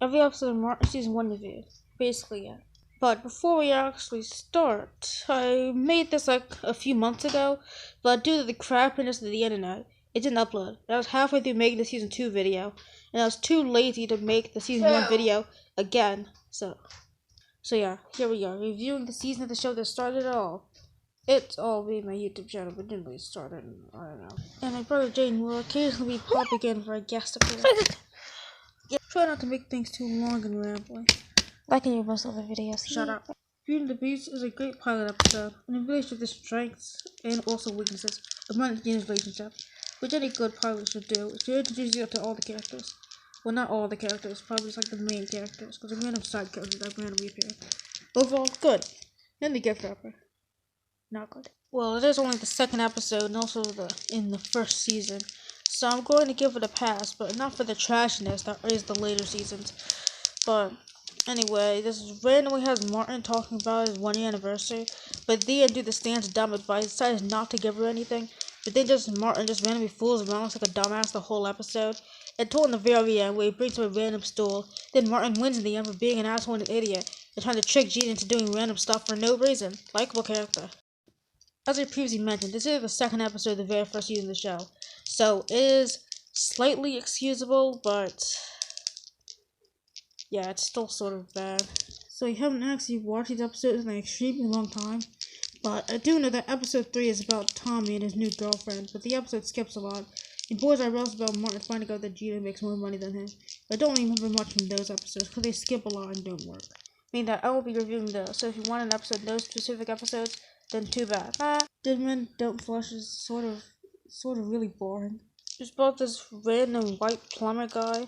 every episode of Martin Season 1 review. Basically, yeah. But before we actually start, I made this like a few months ago, but due to the crappiness of the internet, it didn't upload. I was halfway through making the Season 2 video, and I was too lazy to make the Season 1 video again. So yeah, here we are, reviewing the season of the show that started it all. It's all made my YouTube channel, but didn't really start it, I don't know. And my brother Jane will occasionally pop again for a guest appearance. Yeah, try not to make things too long and rambling. Like in your most other videos. Shut up. Beauty and the Beast is a great pilot episode, and it really shows the strengths and also weaknesses of Martin and Gina's relationship, which any good pilot should do, is to introduce you to all the characters. Well, not all the characters, probably just like the main characters, because the random side characters that randomly appear. Overall, good. And the gift wrapper, not good. Well, it is only the second episode, and also in the first season, so I'm going to give it a pass, but not for the trashiness that is the later seasons. But anyway, this randomly has Martin talking about his 1 year anniversary, but Thea, due to Stan's dumb advice, decided not to give her anything. But then Martin just randomly fools around like a dumbass the whole episode, until in the very end where he brings her a random stool. Then Martin wins in the end for being an asshole and an idiot, and trying to trick Gina into doing random stuff for no reason. Likeable character. As I previously mentioned, this is the second episode of the very first season of the show, so it is slightly excusable, but yeah, it's still sort of bad. So I haven't actually watched these episodes in an extremely long time, but I do know that episode 3 is about Tommy and his new girlfriend, but the episode skips a lot. And Boys I Realize about Martin finding out that Gina makes more money than him. I don't remember much from those episodes because they skip a lot and don't work. Meaning that I will be reviewing those, so if you want an episode of those specific episodes, then too bad. Dead Men Don't Flush is sort of really boring. It's about this random white plumber guy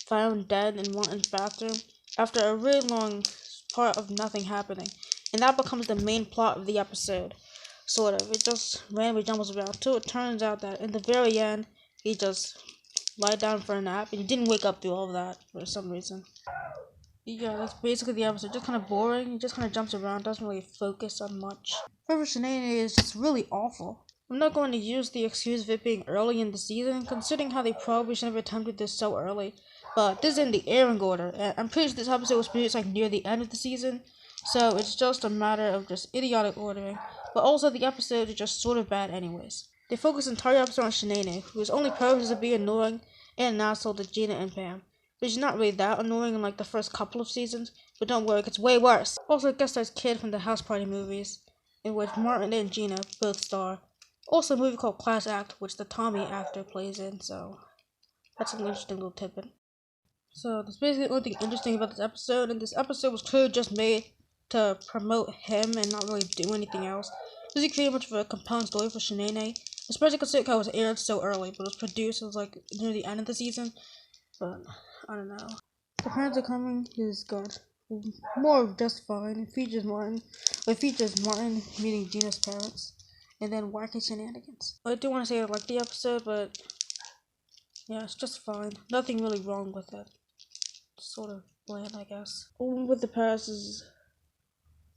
found dead in Martin's bathroom after a really long part of nothing happening, and that becomes the main plot of the episode. Sort of. It just randomly jumbles around until it turns out that in the very end, he just lied down for a nap and he didn't wake up through all of that for some reason. Yeah, that's basically the episode. Just kind of boring. It just kind of jumps around, doesn't really focus on much. Forever Shenanigans is just really awful. I'm not going to use the excuse of it being early in the season, considering how they probably should have attempted this so early. But this is in the airing order, and I'm pretty sure this episode was produced like near the end of the season, so it's just a matter of just idiotic ordering. But also the episode is just sort of bad anyways. They focus the entire episode on Shanae, whose only purpose is to be annoying and an asshole to Gina and Pam. But she's not really that annoying in like the first couple of seasons, but don't worry, it gets way worse. Also, guest stars Kid from the House Party movies, in which Martin and Gina both star. Also, a movie called Class Act, which the Tommy actor plays in, so that's an interesting little tidbit. So, that's basically the only thing interesting about this episode, and this episode was clearly just made to promote him and not really do anything else. Doesn't create much of a compelling story for Shanae, especially considering how it was aired so early, but it was produced, it was like near the end of the season, but I don't know. The Parents Are Coming is good. More of just fine. It features Martin meeting Gina's parents, and then wacky shenanigans. I do want to say I like the episode, but yeah, it's just fine. Nothing really wrong with it. Sort of bland, I guess. One with the Past is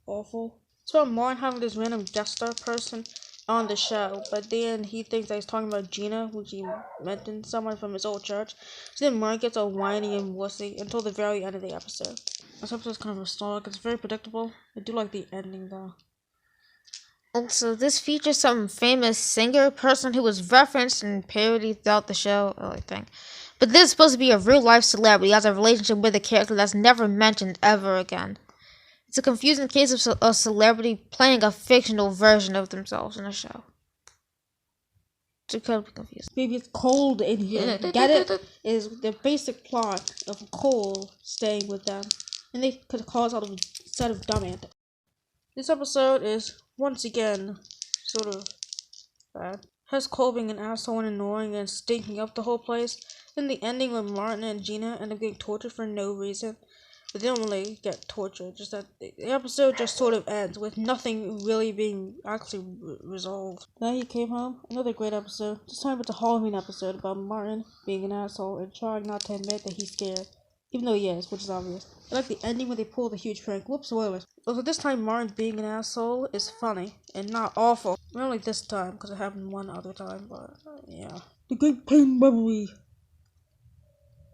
awful. It's about Martin having this random guest star person on the show, but then he thinks that he's talking about Gina, which he mentioned someone from his old church. So then Martin gets all whiny and wussy until the very end of the episode. This episode's kind of nostalgic. It's very predictable. I do like the ending though. Also, this features some famous singer person who was referenced in parody throughout the show, I think. But this is supposed to be a real-life celebrity who has a relationship with a character that's never mentioned ever again. It's a confusing case of a celebrity playing a fictional version of themselves in a show. It's incredibly confusing. Maybe it's cold in here. Get it? Is the basic plot of Cole staying with them, and they could cause out of a set of dumb antics. This episode is once again sort of bad. Has Cole being an asshole and annoying and stinking up the whole place. Then the ending where Martin and Gina end up getting tortured for no reason. But they don't really get tortured, just that the episode just sort of ends with nothing really being actually resolved. Then he came home, another great episode. This time it's a Halloween episode about Martin being an asshole and trying not to admit that he's scared, even though he is, which is obvious. I like the ending when they pull the huge prank. Whoops, spoilers. Also, this time Martin being an asshole is funny and not awful. Not only this time, because it happened one other time, but yeah. The Great Pain Memory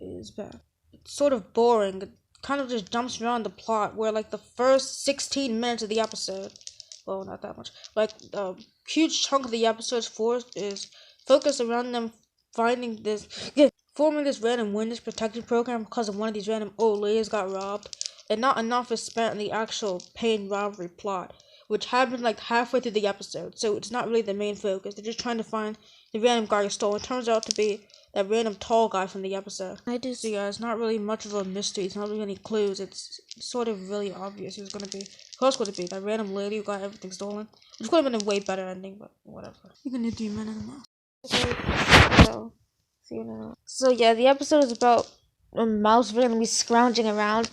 is bad. it's sort of boring. It kind of just jumps around the plot where like the first 16 minutes of the episode, well, not that much, like a huge chunk of the episode's force is focused around them finding this, forming this random witness protection program because of one of these random old ladies got robbed, and not enough is spent on the actual pain robbery plot, which happened like halfway through the episode, so it's not really the main focus. They're just trying to find the random guy who stole. It turns out to be that random tall guy from the episode. So yeah, it's not really much of a mystery. It's not really any clues. It's sort of really obvious who's gonna be. Who else would it be? That random lady who got everything stolen. Which could have been a way better ending, but whatever. You're gonna do minute now. So yeah, the episode is about a mouse randomly scrounging around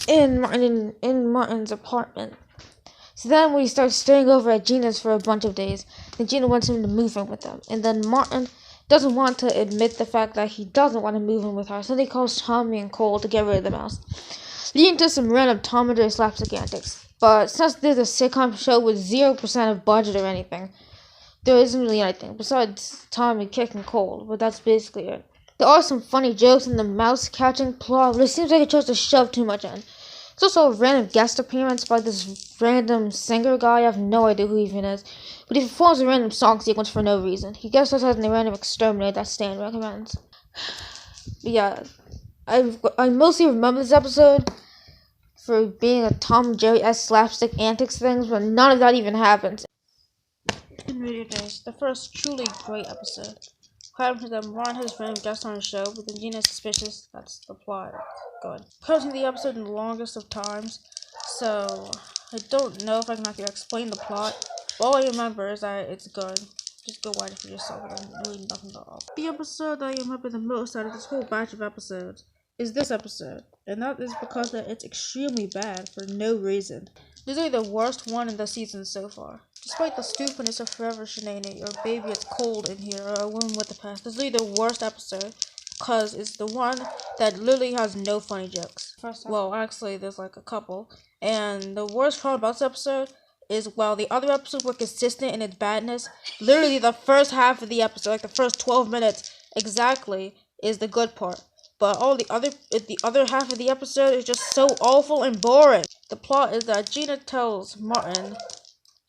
in Martin's apartment. So then we start staying over at Gina's for a bunch of days. Then Gina wants him to move in with them. And then Martin doesn't want to admit the fact that he doesn't want to move in with her. So he calls Tommy and Cole to get rid of the mouse, leading to some random Tom and Jerry slapstick antics. But since this is a sitcom show with 0% of budget or anything, there isn't really anything besides Tommy kicking Cole, but that's basically it. There are some funny jokes in the mouse catching plot, but it seems like it tries to shove too much in. It's also a random guest appearance by this random singer guy. I have no idea who he even is, but he performs a random song sequence for no reason. He guest stars as a random exterminator that Stan recommends. But yeah, I mostly remember this episode for being a Tom and Jerry-esque slapstick antics things, but none of that even happens. In video days, the first truly great episode. According to them, Ron has random guest on the show, but then Gina's suspicious. That's the plot. Good. Cutting the episode in the longest of times, so I don't know if I can actually explain the plot. All I remember is that it's good. Just go watch it for yourself. I don't really nothing at all. The episode that I remember the most out of this whole batch of episodes is this episode, and that is because that it's extremely bad for no reason. This is the worst one in the season so far. Despite the stupidness of Forever Shanae, or Baby It's Cold in here, or A Woman with the Past, this is literally the worst episode, because it's the one that literally has no funny jokes. Well, actually, there's like a couple, and the worst part about this episode is while the other episodes were consistent in its badness, literally the first half of the episode, like the first 12 minutes exactly, is the good part. But all the other half of the episode is just so awful and boring. The plot is that Gina tells Martin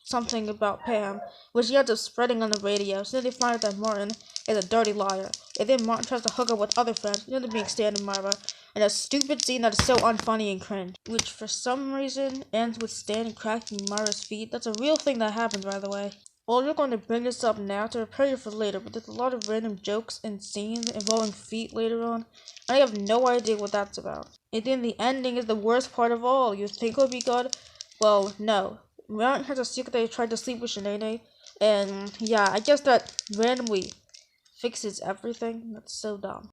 something about Pam, which he ends up spreading on the radio. So then they find out that Martin is a dirty liar. And then Martin tries to hook up with other friends, he ends up being Stan and Myra, and a stupid scene that is so unfunny and cringe, which for some reason ends with Stan cracking Myra's feet. That's a real thing that happens, by the way. Well, you're going to bring this up now to prepare you for later, but there's a lot of random jokes and scenes involving feet later on, and I have no idea what that's about. And then the ending is the worst part of all. You think it would be good? Well, no. Martin has a secret that he tried to sleep with Shanae, and yeah, I guess that randomly fixes everything. That's so dumb.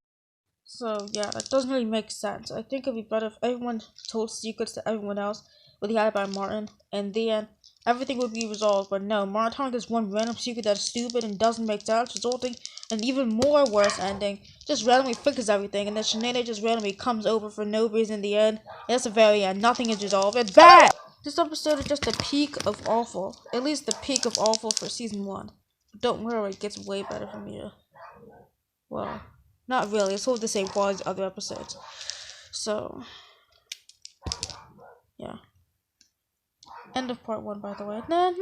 So yeah, that doesn't really make sense. I think it'd be better if everyone told secrets to everyone else, what he had by Martin, and then everything would be resolved. But no, Martin telling this one random secret that's stupid and doesn't make sense, resulting in an even more worse ending. Just randomly fixes everything, and then Shanae just randomly comes over for no reason in the end. And that's the very end. Nothing is resolved. It's bad! This episode is just the peak of awful. At least the peak of awful for season 1. But don't worry, it gets way better from here. Well, not really. It's all the same quality as other episodes. So, yeah. End of part 1, by the way. Nah.